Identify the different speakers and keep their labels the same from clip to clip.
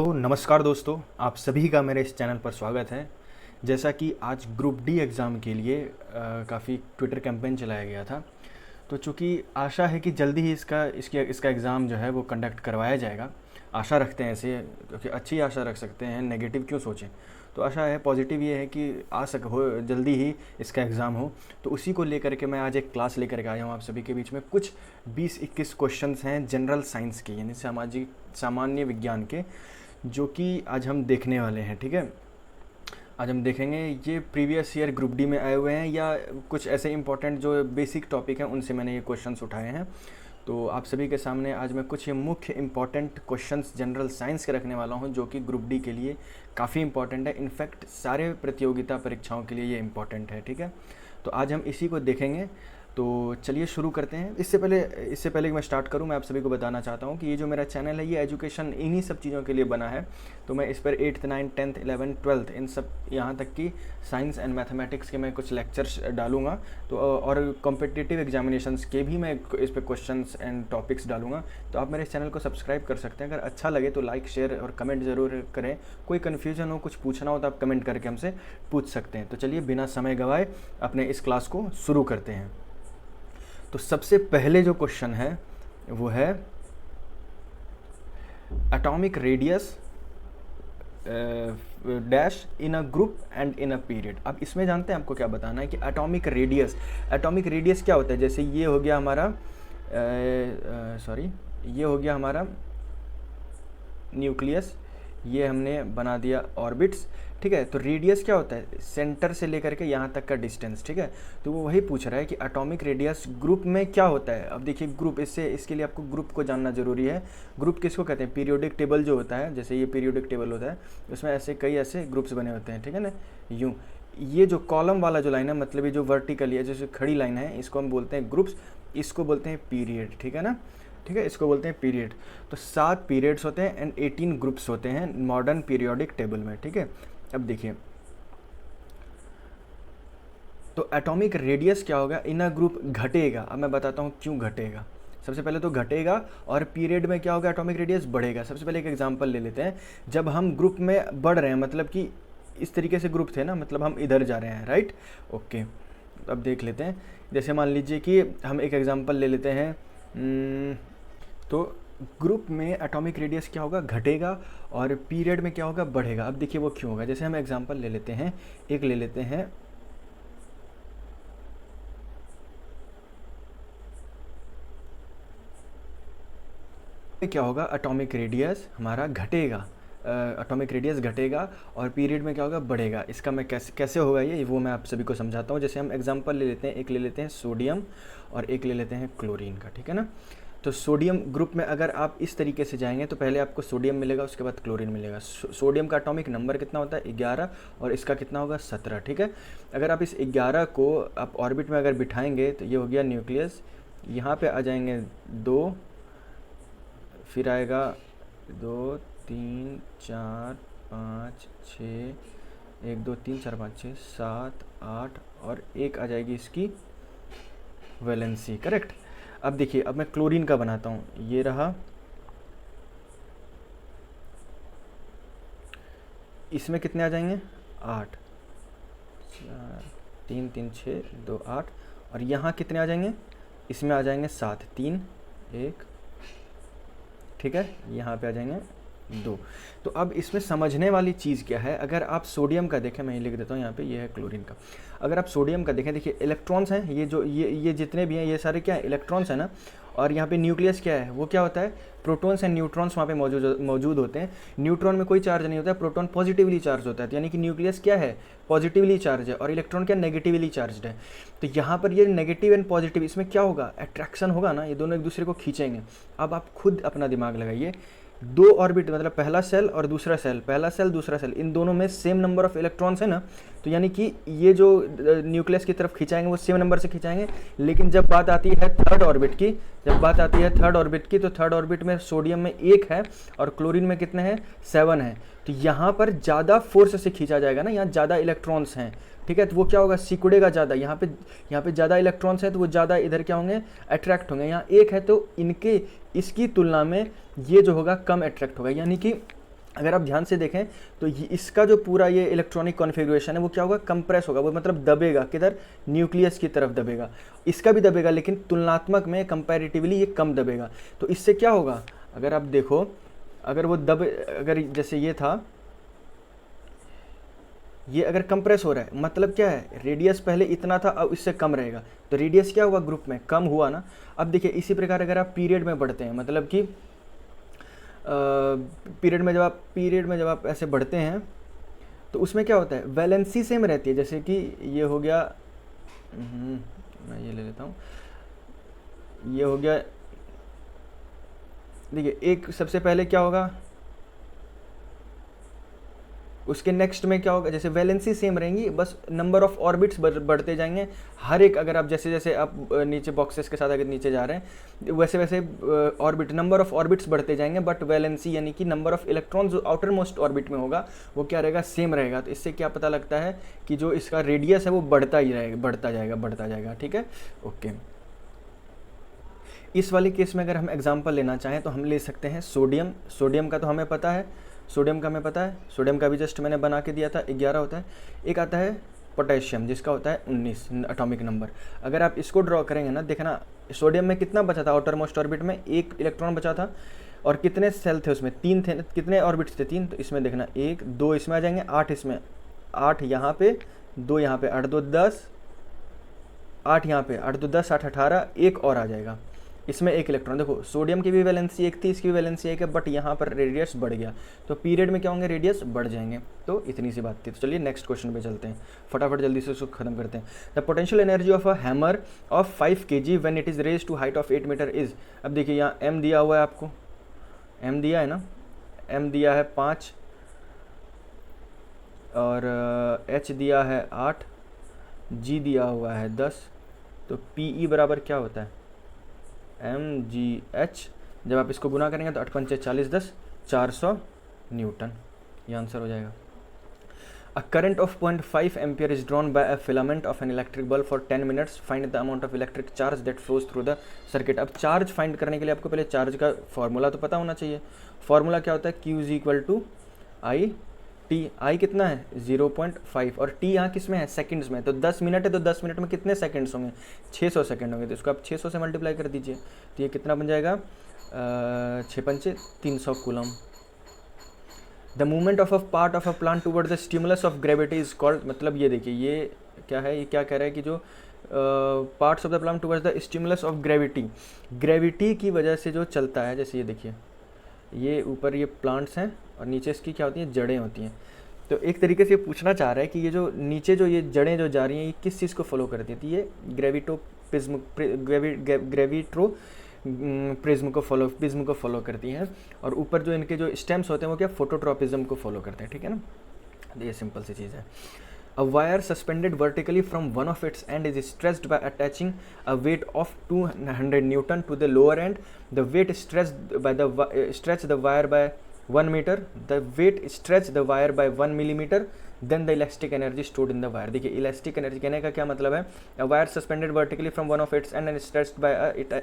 Speaker 1: तो नमस्कार दोस्तों, आप सभी का मेरे इस चैनल पर स्वागत है। जैसा कि आज ग्रुप डी एग्ज़ाम के लिए काफ़ी ट्विटर कैंपेन चलाया गया था, तो चूँकि आशा है कि जल्दी ही इसका एग्ज़ाम जो है वो कंडक्ट करवाया जाएगा। आशा रखते हैं ऐसे, क्योंकि अच्छी आशा रख सकते हैं, नेगेटिव क्यों सोचें। तो आशा है, पॉजिटिव ये है कि हो जल्दी ही इसका एग्ज़ाम हो। तो उसी को लेकर के मैं आज एक क्लास लेकर के आया हूँ आप सभी के बीच में। कुछ 20-21 क्वेश्चंस हैं जनरल साइंस के, यानी सामान्य विज्ञान के, जो कि आज हम देखने वाले हैं। ठीक है, आज हम देखेंगे ये प्रीवियस ईयर ग्रुप डी में आए हुए हैं या कुछ ऐसे इंपॉर्टेंट जो बेसिक टॉपिक हैं उनसे मैंने ये क्वेश्चंस उठाए हैं। तो आप सभी के सामने आज मैं कुछ मुख्य इंपॉर्टेंट क्वेश्चंस जनरल साइंस के रखने वाला हूं, जो कि ग्रुप डी के लिए काफ़ी इंपॉर्टेंट है। इनफैक्ट सारे प्रतियोगिता परीक्षाओं के लिए ये इंपॉर्टेंट है। ठीक है, तो आज हम इसी को देखेंगे। तो चलिए शुरू करते हैं। इससे पहले कि मैं स्टार्ट करूं, मैं आप सभी को बताना चाहता हूं कि ये जो मेरा चैनल है, ये एजुकेशन इन्हीं सब चीज़ों के लिए बना है। तो मैं इस पर 8th 9th 10th 11th 12th इन सब, यहाँ तक कि साइंस एंड मैथमेटिक्स के मैं कुछ लेक्चर्स डालूंगा। तो और कॉम्पिटिटिव एग्जामिनेशंस के भी मैं इस पर क्वेश्चंस एंड टॉपिक्स डालूंगा। तो आप मेरे इस चैनल को सब्सक्राइब कर सकते हैं। अगर अच्छा लगे तो लाइक, शेयर और कमेंट ज़रूर करें। कोई कन्फ्यूजन हो, कुछ पूछना हो तो आप कमेंट करके हमसे पूछ सकते हैं। तो चलिए बिना समय गवाए अपने इस क्लास को शुरू करते हैं। तो सबसे पहले जो क्वेश्चन है वो है atomic radius dash in a group and in a period. अब इसमें जानते हैं आपको क्या बताना है कि एटॉमिक रेडियस क्या होता है। जैसे ये हो गया हमारा ये हो गया हमारा न्यूक्लियस, ये हमने बना दिया ऑर्बिट्स। ठीक है, तो रेडियस क्या होता है, सेंटर से लेकर के यहाँ तक का डिस्टेंस। ठीक है, तो वो वही पूछ रहा है कि एटॉमिक रेडियस ग्रुप में क्या होता है। अब देखिए ग्रुप, इसके लिए आपको ग्रुप को जानना जरूरी है। ग्रुप किसको कहते हैं, पीरियोडिक टेबल जो होता है, जैसे ये पीरियोडिक टेबल होता है, उसमें कई ऐसे ग्रुप्स बने होते हैं। ठीक है ना, यूँ ये जो कॉलम वाला जो लाइन है, मतलब ये जो वर्टिकली है, जैसे खड़ी लाइन है, इसको हम बोलते हैं ग्रुप्स, इसको बोलते हैं पीरियड। ठीक है ना, ठीक है, इसको बोलते हैं पीरियड। तो 7 पीरियड्स होते हैं एंड 18 ग्रुप्स होते हैं मॉडर्न पीरियोडिक टेबल में। ठीक है, अब देखिए, तो एटॉमिक रेडियस क्या होगा, इन अ ग्रुप घटेगा। अब मैं बताता हूँ क्यों घटेगा। सबसे पहले तो घटेगा, और पीरियड में क्या होगा, एटॉमिक रेडियस बढ़ेगा। सबसे पहले एक एग्जांपल ले लेते हैं। जब हम ग्रुप में बढ़ रहे हैं, मतलब कि इस तरीके से ग्रुप थे ना, मतलब हम इधर जा रहे हैं, राइट। ओके, अब देख लेते हैं। जैसे मान लीजिए कि हम एक एग्जांपल ले लेते हैं। तो ग्रुप में एटॉमिक रेडियस क्या होगा, घटेगा, और पीरियड में क्या होगा, बढ़ेगा। अब देखिए वो क्यों होगा। जैसे हम एग्जांपल ले लेते हैं, एक ले लेते हैं क्या होगा, एटॉमिक रेडियस हमारा घटेगा, एटॉमिक रेडियस घटेगा, और पीरियड में क्या होगा, बढ़ेगा। इसका मैं कैसे होगा ये, वो मैं आप सभी को समझाता हूँ। जैसे हम एग्जांपल ले लेते हैं, एक ले लेते हैं सोडियम और एक ले लेते हैं क्लोरीन का। ठीक है ना, तो सोडियम ग्रुप में अगर आप इस तरीके से जाएंगे तो पहले आपको सोडियम मिलेगा, उसके बाद क्लोरीन मिलेगा। सोडियम का एटॉमिक नंबर कितना होता है, 11, और इसका कितना होगा, 17। ठीक है, अगर आप इस 11 को आप ऑर्बिट में अगर बिठाएंगे तो ये हो गया न्यूक्लियस। यहाँ पे आ जाएंगे 2, फिर आएगा 2 3 4 5 6, 1 2 3 4 5 6 7 8, और एक आ जाएगी इसकी वैलेंसी, करेक्ट। अब देखिए, अब मैं क्लोरीन का बनाता हूँ। ये रहा, इसमें कितने आ जाएंगे, 8, 4 3 3 6 2 8, और यहाँ कितने आ जाएंगे, इसमें आ जाएंगे 7 3 1। ठीक है, यहाँ पे आ जाएंगे 2। तो अब इसमें समझने वाली चीज़ क्या है, अगर आप सोडियम का देखें, मैं ये लिख देता हूँ यहाँ पे, ये है क्लोरीन का। अगर आप सोडियम का देखें, देखिए इलेक्ट्रॉन्स हैं, ये जो ये जितने भी हैं, ये सारे क्या है, इलेक्ट्रॉन्स है ना। और यहाँ पे न्यूक्लियस क्या है, वो क्या होता है, प्रोटॉन्स एंड न्यूट्रॉन्स वहाँ पे मौजूद होते हैं। न्यूट्रॉन में कोई चार्ज नहीं होता है, प्रोटॉन पॉजिटिवली चार्ज होता है। तो यानी कि न्यूक्लियस क्या है, पॉजिटिवली चार्ज है, और इलेक्ट्रॉन क्या, नेगेटिवली चार्ज है। तो यहाँ पर ये नेगेटिव एंड पॉजिटिव, इसमें क्या होगा, अट्रैक्शन होगा ना, ये दोनों एक दूसरे को खींचेंगे। अब आप खुद अपना दिमाग लगाइए, 2 ऑर्बिट, मतलब पहला सेल और दूसरा सेल, पहला सेल दूसरा सेल, इन दोनों में सेम नंबर ऑफ इलेक्ट्रॉन्स है ना। तो यानी कि ये जो न्यूक्लियस की तरफ खिंचाएंगे वो सेम नंबर से खिंचाएंगे। लेकिन जब बात आती है थर्ड ऑर्बिट की, तो थर्ड ऑर्बिट में सोडियम में 1 है और क्लोरीन में कितने हैं, 7 है। तो यहाँ पर ज़्यादा फोर्स से खींचा जाएगा ना, यहाँ ज़्यादा इलेक्ट्रॉन्स हैं। ठीक है, तो वो क्या होगा, सिकुड़ेगा ज़्यादा। यहाँ पे ज़्यादा इलेक्ट्रॉन्स हैं तो वो ज़्यादा इधर क्या होंगे, अट्रैक्ट होंगे। यहाँ 1 है तो इसकी तुलना में ये जो होगा कम अट्रैक्ट होगा। यानी कि अगर आप ध्यान से देखें तो इसका जो पूरा ये इलेक्ट्रॉनिक कॉन्फ़िगरेशन है वो क्या होगा, कंप्रेस होगा, वो मतलब दबेगा किधर, न्यूक्लियस की तरफ दबेगा। इसका भी दबेगा लेकिन तुलनात्मक में कंपैरेटिवली ये कम दबेगा। तो इससे क्या होगा, अगर आप देखो, अगर वो अगर जैसे ये था, ये अगर कंप्रेस हो रहा है मतलब क्या है, रेडियस पहले इतना था अब इससे कम रहेगा, तो रेडियस क्या हुआ ग्रुप में, कम हुआ ना। अब देखिए इसी प्रकार अगर आप पीरियड में बढ़ते हैं, मतलब कि पीरियड में जब आप ऐसे बढ़ते हैं तो उसमें क्या होता है, वैलेंसी सेम रहती है। जैसे कि ये हो गया, मैं ये ले लेता हूँ, ये हो गया, देखिए एक सबसे पहले क्या होगा, उसके नेक्स्ट में क्या होगा, जैसे वैलेंसी सेम रहेंगी, बस नंबर ऑफ ऑर्बिट्स बढ़ते जाएंगे हर एक। अगर आप जैसे जैसे आप नीचे बॉक्सेस के साथ अगर नीचे जा रहे हैं वैसे वैसे ऑर्बिट, नंबर ऑफ ऑर्बिट्स बढ़ते जाएंगे, बट वैलेंसी यानी कि नंबर ऑफ इलेक्ट्रॉन जो आउटर मोस्ट ऑर्बिट में होगा वो क्या रहेगा, सेम रहेगा। तो इससे क्या पता लगता है कि जो इसका रेडियस है वो बढ़ता ही रहेगा, बढ़ता जाएगा। ठीक है, ओके। इस वाले केस में अगर हम एग्जाम्पल लेना चाहें तो हम ले सकते हैं सोडियम। सोडियम का तो हमें पता है, सोडियम का भी जस्ट मैंने बना के दिया था, 11 होता है। एक आता है पोटेशियम जिसका होता है 19 एटॉमिक नंबर। अगर आप इसको ड्रॉ करेंगे ना, देखना सोडियम में कितना बचा था, आउटर मोस्ट ऑर्बिट में 1 इलेक्ट्रॉन बचा था, और कितने सेल थे उसमें, 3 थे। कितने ऑर्बिट्स थे, 3। तो इसमें देखना 1 2 इसमें आ जाएंगे, 8 इसमें, 8 यहाँ पे, 2 यहाँ पे, 8 2 10, 8 यहाँ पे, 8 2 10, 8 18, एक और आ जाएगा इसमें 1 इलेक्ट्रॉन। देखो सोडियम की भी वैलेंसी 1 थी, इसकी भी वैलेंसी 1 है, बट यहाँ पर रेडियस बढ़ गया, तो पीरियड में क्या होंगे, रेडियस बढ़ जाएंगे। तो इतनी सी बात थी। तो चलिए नेक्स्ट क्वेश्चन पे चलते हैं, फटाफट जल्दी से उसको खत्म करते हैं। The potential energy of a hammer of 5 kg when it is raise to height of 8 metre is. अब देखिए यहाँ m दिया हुआ है, आपको m दिया है ना, m दिया है 5 और h दिया है 8, g दिया हुआ है 10। तो PE बराबर क्या होता है, mgh। जब आप इसको गुना करेंगे तो 8 पंचे 40 10, 400 न्यूटन, ये आंसर हो जाएगा। A current of 0.5 ampere is drawn by a filament of an electric bulb for 10 minutes. Find the amount of electric charge that flows through the circuit. अब चार्ज फाइंड करने के लिए आपको पहले चार्ज का फॉर्मूला तो पता होना चाहिए। फॉर्मूला क्या होता है, Q is equal to I T. I कितना है 0.5 और टी यहाँ किस में है, सेकंड्स में। तो 10 मिनट है तो 10 मिनट में कितने सेकंड्स होंगे, 600 सेकंड होंगे। तो इसको आप 600 से मल्टीप्लाई कर दीजिए, तो ये कितना बन जाएगा, 6 पंचे 300 coulomb. The movement of a part of a plant toward the stimulus of gravity is called. मतलब ये देखिए ये क्या है, ये क्या कह रहा है कि जो parts of the plant towards the stimulus of gravity, gravity की वजह से जो चलता है। जैसे ये देखिए, ये ऊपर ये प्लांट्स हैं और नीचे इसकी क्या होती हैं, जड़ें होती हैं। तो एक तरीके से ये पूछना चाह रहा है कि ये जो नीचे जो ये जड़ें जो जा रही हैं ये किस चीज़ को फॉलो करती हैं। तो ये ग्रेविट्रो प्रिज्म को फॉलो करती हैं, और ऊपर जो इनके जो स्टेम्स होते हैं वो क्या, फोटोट्रॉपिज्म को फॉलो करते हैं। ठीक है ना, तो ये सिंपल सी चीज़ है। A wire suspended vertically from one of its end is stretched by attaching a weight of 200 Newton to the lower end. The weight stretch the wire by 1 meter. The weight stretch the wire by 1 millimeter. Then the elastic energy stored in the wire. देखिए elastic energy कहने का क्या मतलब है, a wire suspended vertically from one of its end and stretched by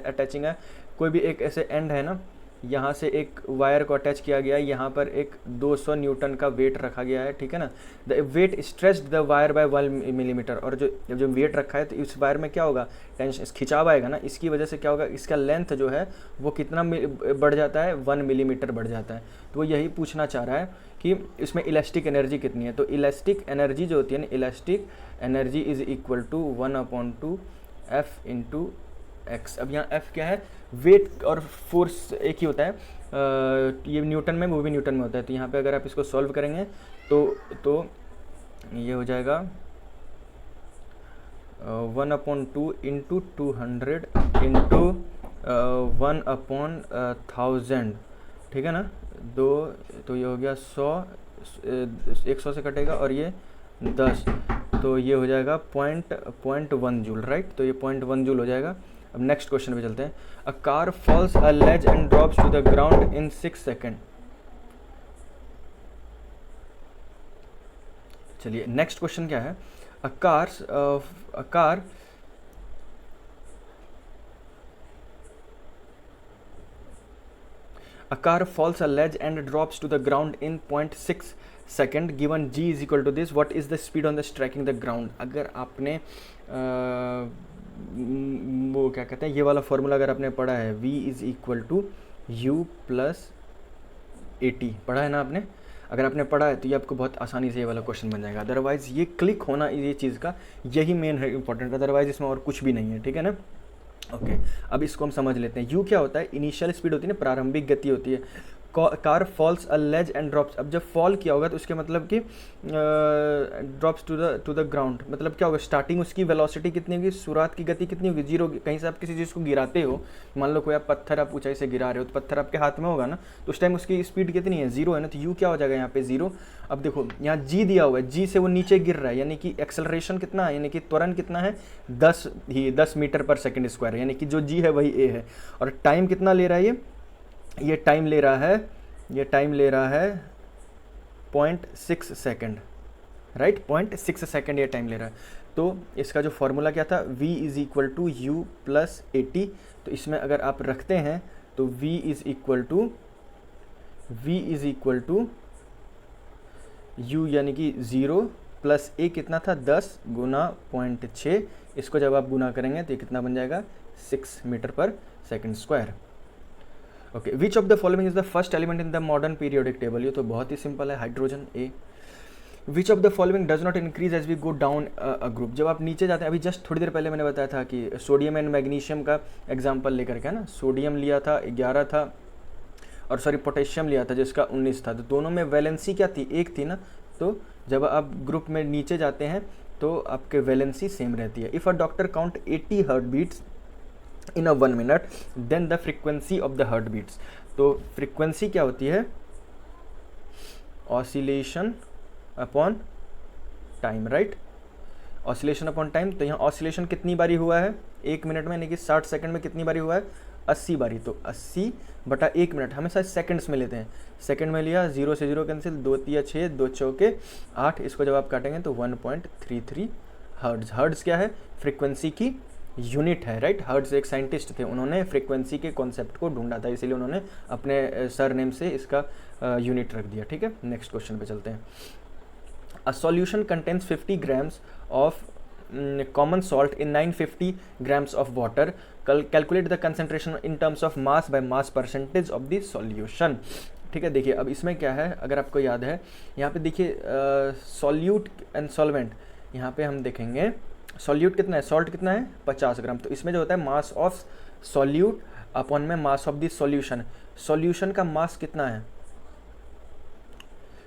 Speaker 1: attaching a, कोई भी एक ऐसे एंड है ना, यहाँ से एक वायर को अटैच किया गया है, यहाँ पर एक 200 न्यूटन का वेट रखा गया है। ठीक है ना, the weight stretched the wire by 1 millimetre. और जो वेट रखा है तो इस वायर में क्या होगा, टेंशन खिंचाव आएगा ना, इसकी वजह से क्या होगा, इसका लेंथ जो है वो कितना बढ़ जाता है, 1 मिलीमीटर बढ़ जाता है। तो वो यही पूछना चाह रहा है कि इसमें इलास्टिक एनर्जी कितनी है। तो इलास्टिक एनर्जी जो होती है ना, elastic energy is equal to 1/2 F into x. अब यहाँ F क्या है, वेट और फोर्स एक ही होता है, ये न्यूटन में वो भी न्यूटन में होता है। तो यहाँ पे अगर आप इसको सॉल्व करेंगे तो ये हो जाएगा 1/2 इंटू 200 इंटू 1/1000। ठीक है ना, तो ये हो गया 100, 100 से कटेगा और ये 10, तो ये हो जाएगा 0.1 जूल, राइट। तो ये 0.1 जूल हो जाएगा। अब नेक्स्ट क्वेश्चन पे चलते हैं। A car falls a ledge and drops to the ground in 6 second. चलिए नेक्स्ट क्वेश्चन क्या है, a a car falls a ledge and drops to the ground in 0.6 second given g is equal to this, what is the speed on the striking the ground. अगर आपने वो क्या कहते हैं, ये वाला फॉर्मूला अगर आपने पढ़ा है, v is equal to u plus AT, पढ़ा है ना आपने? अगर आपने पढ़ा है तो ये आपको बहुत आसानी से ये वाला क्वेश्चन बन जाएगा। अदरवाइज़ ये क्लिक होना ये चीज़ का यही मेन है इंपॉर्टेंट, अदरवाइज़ इसमें और कुछ भी नहीं है, ठीक है ना। ओके अब इसको हम समझ लेते हैं। यू क्या होता है, इनिशियल स्पीड होती है ना, प्रारंभिक गति होती है। Car falls a ledge and drops, अब जब फॉल किया होगा तो उसके मतलब कि ड्रॉप्स टू द ग्राउंड, मतलब क्या होगा, स्टार्टिंग उसकी वेलोसिटी कितनी होगी, शुरुआत की गति कितनी होगी, 0। कहीं से आप किसी चीज़ को गिराते हो, मान लो कोई आप पत्थर आप ऊंचाई से गिरा रहे हो, तो पत्थर आपके हाथ में होगा ना, तो उस टाइम उसकी स्पीड कितनी है, 0 है ना, तो यू क्या हो जाएगा यहाँ पे 0। अब देखो यहाँ जी दिया हुआ है, जी से वो नीचे गिर रहा है, यानी कि एक्सेलरेशन कितना है, यानी कि त्वरण कितना है, 10 मीटर पर सेकेंड स्क्वायर, यानी कि जो जी है वही ए है। और टाइम कितना ले रहा है ये टाइम ले रहा है 0.6 सेकेंड, राइट, 0.6 सेकेंड ये टाइम ले रहा है। तो इसका जो फॉर्मूला क्या था, v is equal to u plus AT, तो इसमें अगर आप रखते हैं तो v is equal to u यानी कि 0 प्लस a कितना था, 10 गुना 0.6, इसको जब आप गुना करेंगे तो ये कितना बन जाएगा, 6 metre per second square. Okay, which of the following is the first element in the modern periodic table, ये तो बहुत ही सिंपल है, hydrogen, A. Which of the following does not increase as we go down a group, जब आप नीचे जाते हैं, अभी जस्ट थोड़ी देर पहले मैंने बताया था कि सोडियम एंड मैग्नीशियम का एग्जाम्पल लेकर के, है ना, सोडियम लिया था 11 था, और सॉरी पोटेशियम लिया था जिसका 19 था, तो दोनों में वैलेंसी क्या थी, एक थी ना। तो जब आप ग्रुप में नीचे जाते हैं तो आपके वैलेंसी सेम रहती है। If a doctor count 80 heart beats in a 1 minute then the frequency of the heart beats, तो फ्रीक्वेंसी क्या होती है, oscillation upon time, right, oscillation upon time. तो यहाँ ऑसिलेशन कितनी बारी हुआ है 1 मिनट में, यानी कि 60 सेकंड में कितनी बारी हुआ है, 80 बारी। तो 80/1 मिनट, हमेशा सेकंड्स में लेते हैं, सेकंड में लिया, 0 से 0 कैंसिल, 2 3 6, 2 चौके 8, इसको जब आप काटेंगे तो 1.33 हर्ट्ज। हर्ट्ज क्या है, फ्रीक्वेंसी की यूनिट है, राइट। हर्ट्ज एक साइंटिस्ट थे, उन्होंने फ्रीक्वेंसी के कॉन्सेप्ट को ढूंढा था, इसीलिए उन्होंने अपने सर नेम से इसका यूनिट रख दिया, ठीक है। नेक्स्ट क्वेश्चन पे चलते हैं। A solution contains 50 grams of common salt in 950 grams of water, calculate the concentration in terms of mass by mass percentage of the solution। ठीक है, देखिए अब इसमें क्या है, अगर आपको याद है यहाँ पे देखिए सॉल्यूट एंड सॉल्वेंट, यहाँ पे हम देखेंगे सॉल्यूट कितना है, सॉल्ट कितना है 50 ग्राम, तो इसमें जो होता है मास ऑफ सॉल्यूट अपॉन में मास ऑफ द सॉल्यूशन, सॉल्यूशन का मास कितना है,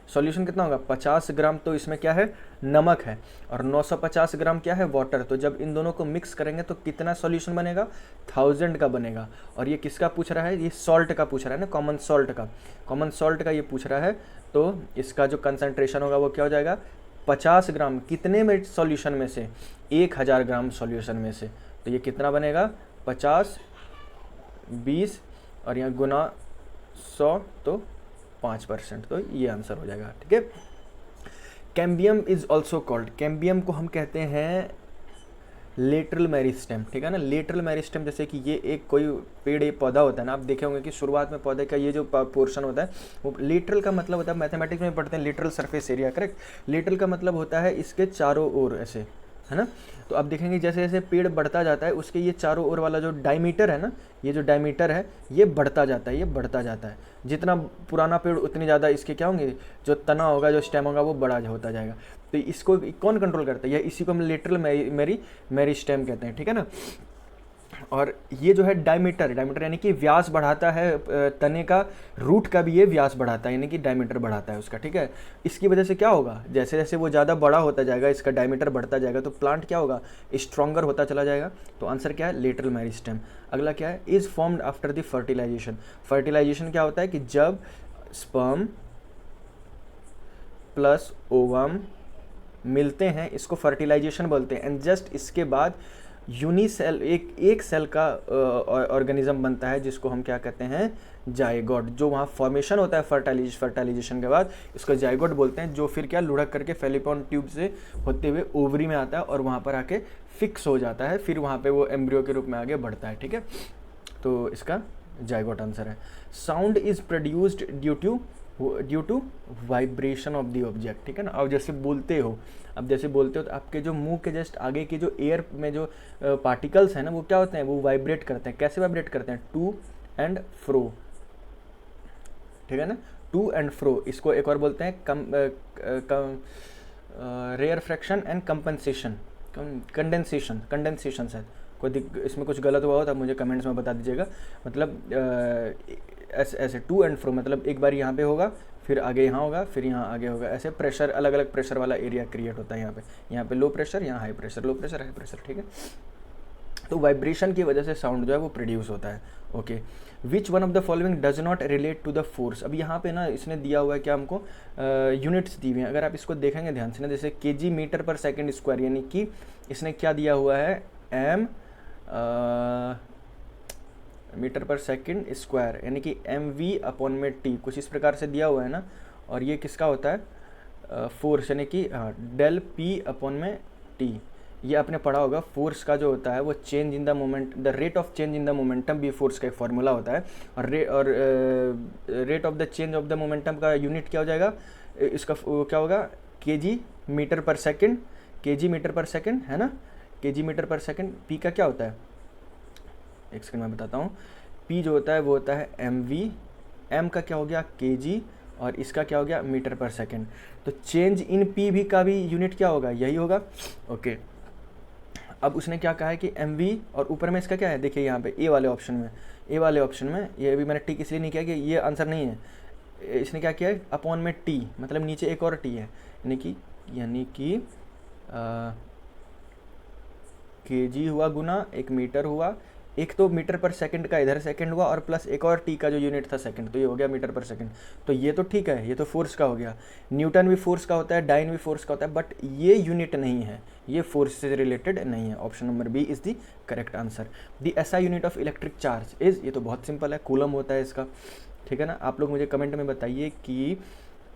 Speaker 1: सॉल्यूशन कितना होगा 50 ग्राम, तो इसमें क्या है नमक है, और 950 ग्राम क्या है वाटर। तो जब इन दोनों को मिक्स करेंगे तो कितना सॉल्यूशन बनेगा, 1000 का बनेगा। और ये किसका पूछ रहा है, ये सॉल्ट का पूछ रहा है ना, कॉमन सॉल्ट का ये पूछ रहा है। तो इसका जो कंसंट्रेशन होगा वो क्या हो जाएगा 50 ग्राम, कितने में सॉल्यूशन में से, 1000 ग्राम सॉल्यूशन में से, तो ये कितना बनेगा 50 20 और यहाँ गुना 100 तो 5%, तो ये आंसर हो जाएगा, ठीक है। Cambium is also called, cambium को हम कहते हैं लेटरल मेरिस्टेम, ठीक है ना। लेटरल मेरिस्टेम जैसे कि ये एक कोई पेड़ एक पौधा होता है ना, आप देखे होंगे कि शुरुआत में पौधे का ये जो पोर्शन होता है वो लेटरल का मतलब होता है, मैथमेटिक्स में पढ़ते हैं lateral surface area, correct. Lateral का मतलब होता है इसके चारों ओर ऐसे, है ना। तो आप देखेंगे जैसे जैसे पेड़ बढ़ता जाता है उसके ये चारों ओर वाला जो डायमीटर है ना, ये जो डायमीटर है ये बढ़ता जाता है, ये बढ़ता जाता है। जितना पुराना पेड़ उतनी ज़्यादा इसके क्या होंगे, जो तना होगा जो स्टेम होगा वो बड़ा होता जाएगा। तो इसको कौन कंट्रोल करता है, इसी को हम लेटरल मेरिस्टेम कहते हैं, ठीक है ना। और ये जो है डायमीटर यानी कि व्यास बढ़ाता है तने का, रूट का भी ये व्यास बढ़ाता है, यानी कि डायमीटर बढ़ाता है उसका, ठीक है। इसकी वजह से क्या होगा, जैसे जैसे वो ज़्यादा बड़ा होता जाएगा, इसका डायमीटर बढ़ता जाएगा, तो प्लांट क्या होगा स्ट्रॉन्गर होता चला जाएगा। तो आंसर क्या है लेटरल मेरिस्टेम। अगला क्या है, is formed after the fertilisation. Fertilisation क्या होता है कि जब स्पर्म प्लस ओवम मिलते हैं, इसको फर्टिलाइजेशन बोलते हैं। एंड जस्ट इसके बाद यूनिसेल एक सेल का ऑर्गेनिज्म बनता है जिसको हम क्या कहते हैं जायगोट। जो वहाँ फॉर्मेशन होता है फर्टिलाइजेशन के बाद इसको जायगोट बोलते हैं, जो फिर क्या लुढ़क करके फेलिपोन ट्यूब से होते हुए ओवरी में आता है और वहाँ पर आके फिक्स हो जाता है, फिर वहाँ पे वो एम्ब्रियो के रूप में आगे बढ़ता है, ठीक है। तो इसका जाइगोट आंसर है। Sound is produced due to vibration of the object, ठीक है ना। अब जैसे बोलते हो तो आपके जो मुंह के जस्ट आगे की जो एयर में जो पार्टिकल्स हैं ना, वो क्या होते हैं, वो वाइब्रेट करते हैं। कैसे वाइब्रेट करते हैं, टू एंड फ्रो, ठीक है ना, टू एंड फ्रो। इसको एक और बोलते हैं rarefaction and compensation, condensation शायद। कोई इसमें कुछ गलत हुआ हो तो मुझे कमेंट्स में बता दीजिएगा। मतलब ऐसे टू एंड फ्रो, मतलब एक बार यहाँ पे होगा, फिर आगे यहाँ होगा, फिर यहाँ आगे होगा, ऐसे प्रेशर, अलग अलग प्रेशर वाला एरिया क्रिएट होता है यहाँ पे लो प्रेशर, यहाँ high pressure, low pressure, high pressure, ठीक है। तो वाइब्रेशन की वजह से साउंड जो है वो प्रोड्यूस होता है। Okay, which one of the following does not relate to the force. अब यहाँ पे ना इसने दिया हुआ है क्या हमको, यूनिट्स दी हुई हैं। अगर आप इसको देखेंगे ध्यान से ना, जैसे केजी मीटर पर सेकंड स्क्वायर, यानी कि इसने क्या दिया हुआ है, एम मीटर पर सेकंड स्क्वायर, यानी कि एम वी अपॉन में टी, कुछ इस प्रकार से दिया हुआ है ना। और ये किसका होता है, फोर्स, यानी कि डेल पी अपॉन में टी। ये आपने पढ़ा होगा, फोर्स का जो होता है वो change in the moment, the rate of change in the momentum भी फोर्स का एक फार्मूला होता है। और rate of the change of the momentum का यूनिट क्या हो जाएगा, इसका क्या होगा, केजी मीटर पर सेकंड, केजी मीटर पर सेकंड, है ना, केजी मीटर पर सेकंड। पी का क्या होता है, एक सेकंड मैं बताता हूँ। पी जो होता है वो होता है एम वी, एम का क्या हो गया केजी, और इसका क्या हो गया मीटर पर सेकंड। तो चेंज इन पी भी का भी यूनिट क्या होगा, यही होगा। ओके, अब उसने क्या कहा है कि एम वी, और ऊपर में इसका क्या है, देखिए यहाँ पे ए वाले ऑप्शन में, ये भी मैंने टिक इसलिए नहीं किया कि ये आंसर नहीं है। इसने क्या किया है, अपॉन में टी, मतलब नीचे एक और टी है, यानी कि केजी हुआ गुना एक मीटर हुआ, एक तो मीटर पर सेकंड का इधर सेकंड हुआ, और प्लस एक और टी का जो यूनिट था सेकंड, तो ये हो गया मीटर पर सेकंड। तो ये तो ठीक है, ये तो फोर्स का हो गया। न्यूटन भी फोर्स का होता है, डाइन भी फोर्स का होता है, बट ये यूनिट नहीं है, ये फोर्स से रिलेटेड नहीं है। Option number B is the correct answer. The SI unit of electric charge is, ये तो बहुत सिंपल है, कूलम होता है इसका, ठीक है ना। आप लोग मुझे कमेंट में बताइए कि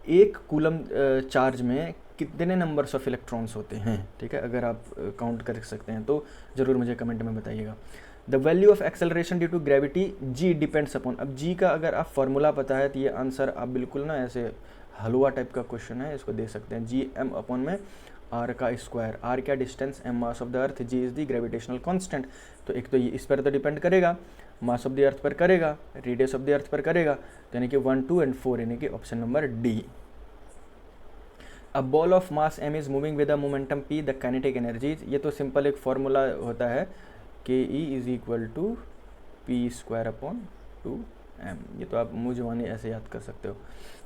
Speaker 1: एक कूलम चार्ज में कितने नंबर्स ऑफ इलेक्ट्रॉन्स होते हैं, ठीक है। अगर आप काउंट कर सकते हैं तो ज़रूर मुझे कमेंट में बताइएगा। The value of acceleration due to gravity G depends upon. अब जी का अगर आप फॉर्मूला पता है तो ये आंसर आप बिल्कुल ना ऐसे हलवा टाइप का क्वेश्चन है, इसको दे सकते हैं। जी एम अपॉन में आर का स्क्वायर, आर क्या distance, M mass of the earth, G is the gravitational constant. तो एक तो ये इस पर तो डिपेंड करेगा, मास ऑफ द अर्थ पर करेगा, रेडियस ऑफ द अर्थ पर करेगा, तो यानी कि 1, 2 एंड 4, यानी कि option number D. A ball of mass m is moving with a momentum p, the kinetic energies. ये तो सिंपल एक फॉर्मूला होता है, K E is equal to p square upon 2m। ये तो आप मुँह जुबानी ऐसे याद कर सकते हो।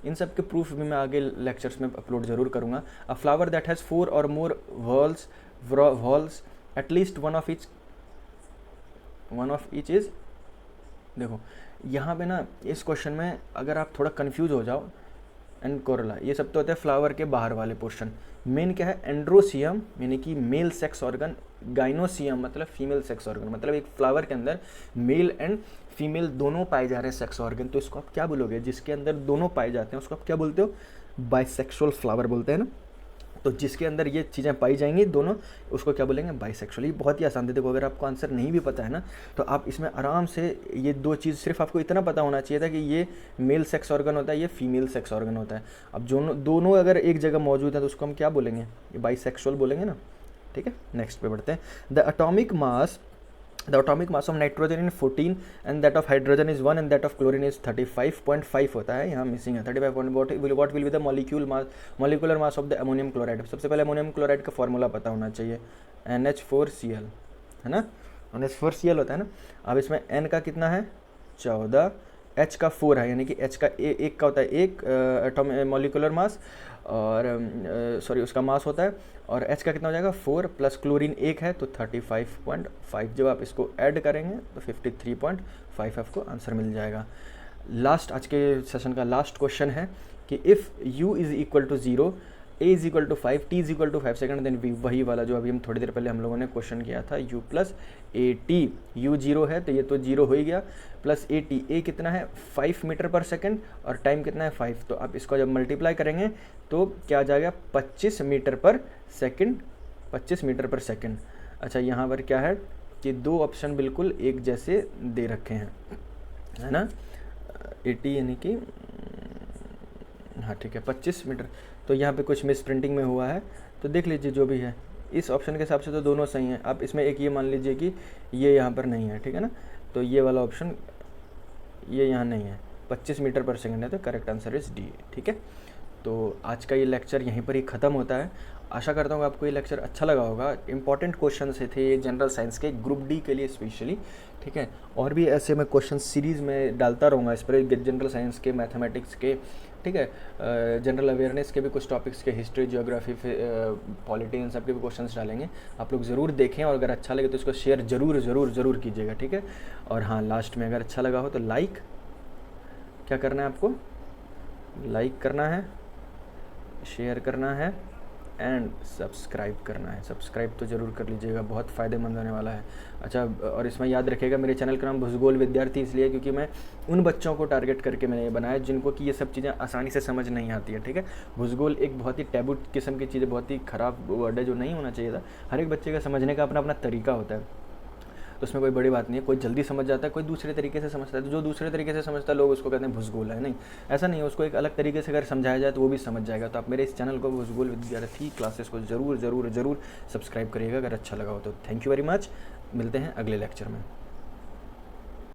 Speaker 1: इन सब के प्रूफ भी मैं आगे लेक्चर्स में अपलोड जरूर करूँगा। अ फ्लावर दैट हैज़ 4 और more walls at least one of each is. देखो यहाँ पे ना इस क्वेश्चन में अगर आप थोड़ा कंफ्यूज हो जाओ, एंड कोरला, ये सब तो होता है फ्लावर के बाहर वाले पोर्शन। मेन क्या है, एंड्रोसियम यानी कि मेल सेक्स ऑर्गन, गाइनोसियम मतलब फीमेल सेक्स ऑर्गन, मतलब एक फ्लावर के अंदर मेल एंड फीमेल दोनों पाए जा रहे हैं सेक्स ऑर्गन। तो इसको आप क्या बोलोगे, जिसके अंदर दोनों पाए जाते हैं उसको आप क्या बोलते हो, बाइसेक्सुअल फ्लावर बोलते हैं ना। तो जिसके अंदर ये चीज़ें पाई जाएंगी दोनों, उसको क्या बोलेंगे, बाइसेक्सुअल। ये बहुत ही आसान है। देखो अगर आपको आंसर नहीं भी पता है ना, तो आप इसमें आराम से ये दो चीज़ सिर्फ आपको इतना पता होना चाहिए था कि ये मेल सेक्स ऑर्गन होता है, ये फीमेल सेक्स ऑर्गन होता है। अब दोनों अगर एक जगह मौजूद है तो उसको हम क्या बोलेंगे, ये बाइसेक्सुअल बोलेंगे ना, ठीक है। नेक्स्ट पे बढ़ते हैं। The atomic mass of nitrogen in 14 and that of hydrogen is 1 and that of chlorine is 35.5 होता है, यहाँ मिसिंग है 35. What will be the molecular mass of the ammonium chloride. सबसे पहले अमोनियम क्लोराइड का फॉर्मूला पता होना चाहिए, NH4Cl, है ना, NH4Cl होता है ना। अब इसमें N का कितना है 14, H का 4 है, यानी कि H का एक का होता है एक एटॉमिक मॉलिक्यूलर मास, और सॉरी उसका मास होता है, और H का कितना हो जाएगा 4 प्लस क्लोरीन 1 है तो 35.5। जब आप इसको ऐड करेंगे तो 53.5 आपको आंसर मिल जाएगा। लास्ट आज के सेशन का लास्ट क्वेश्चन है कि if U is equal to 0, A is equal to 5, T is equal to 5 second, then V, वही वाला जो अभी हम थोड़ी देर पहले हम लोगों ने क्वेश्चन किया था, U प्लस AT। U 0 है तो ये तो 0 हो ही गया, प्लस AT, A कितना है 5 मीटर पर सेकंड, और टाइम कितना है 5, तो आप इसको जब मल्टीप्लाई करेंगे तो क्या आ जाएगा 25 मीटर पर सेकंड, 25 मीटर पर सेकंड। अच्छा यहाँ पर क्या है कि दो ऑप्शन बिल्कुल एक जैसे दे रखे हैं, है ना, 80 यानी कि हाँ ठीक है 25 मीटर। तो यहाँ पे कुछ मिस प्रिंटिंग में हुआ है, तो देख लीजिए जो भी है। इस ऑप्शन के हिसाब से तो दोनों सही हैं। आप इसमें एक ये मान लीजिए कि ये यहाँ पर नहीं है, ठीक है ना, तो ये वाला ऑप्शन ये यहाँ नहीं है, 25 मीटर पर सेकंड है, तो करेक्ट आंसर इज़ डी। ठीक है, तो आज का ये लेक्चर यहीं पर ही ख़त्म होता है। आशा करता हूँ आपको ये लेक्चर अच्छा लगा होगा। इंपॉर्टेंट क्वेश्चन से थे ये जनरल साइंस के, ग्रुप डी के लिए स्पेशली। ठीक है, और भी ऐसे मैं क्वेश्चन सीरीज़ में डालता रहूँगा इस पर, जनरल साइंस के, मैथमेटिक्स के, ठीक है, जनरल अवेयरनेस के भी कुछ टॉपिक्स के, हिस्ट्री, जियोग्राफी, पॉलिटी, इन सब के भी क्वेश्चंस डालेंगे। आप लोग ज़रूर देखें, और अगर अच्छा लगे तो इसको शेयर ज़रूर कीजिएगा। ठीक है, और हाँ लास्ट में अगर अच्छा लगा हो तो लाइक, क्या करना है आपको, लाइक करना है, शेयर करना है एंड सब्सक्राइब करना है। सब्सक्राइब तो ज़रूर कर लीजिएगा, बहुत फ़ायदेमंद होने वाला है। अच्छा, और इसमें याद रखिएगा मेरे चैनल का नाम भूगोल विद्यार्थी इसलिए क्योंकि मैं उन बच्चों को टारगेट करके मैंने ये बनाया जिनको कि ये सब चीज़ें आसानी से समझ नहीं आती है। ठीक है, भूगोल एक बहुत ही टैबू किस्म की चीज़ है, बहुत ही ख़राब वर्ड है जो नहीं होना चाहिए था। हर एक बच्चे का समझने का अपना अपना तरीका होता है, तो उसमें कोई बड़ी बात नहीं है। कोई जल्दी समझ जाता है, कोई दूसरे तरीके से समझता है, तो जो दूसरे तरीके से समझता है लोग उसको कहते हैं भूगोल है। नहीं, ऐसा नहीं है, उसको एक अलग तरीके से अगर समझाया जाए तो वो भी समझ जाएगा। तो आप मेरे इस चैनल को भूगोल विद्यार्थी क्लासेस को ज़रूर सब्सक्राइब करिएगा अगर अच्छा लगा हो तो। थैंक यू वेरी मच, मिलते हैं अगले लेक्चर में।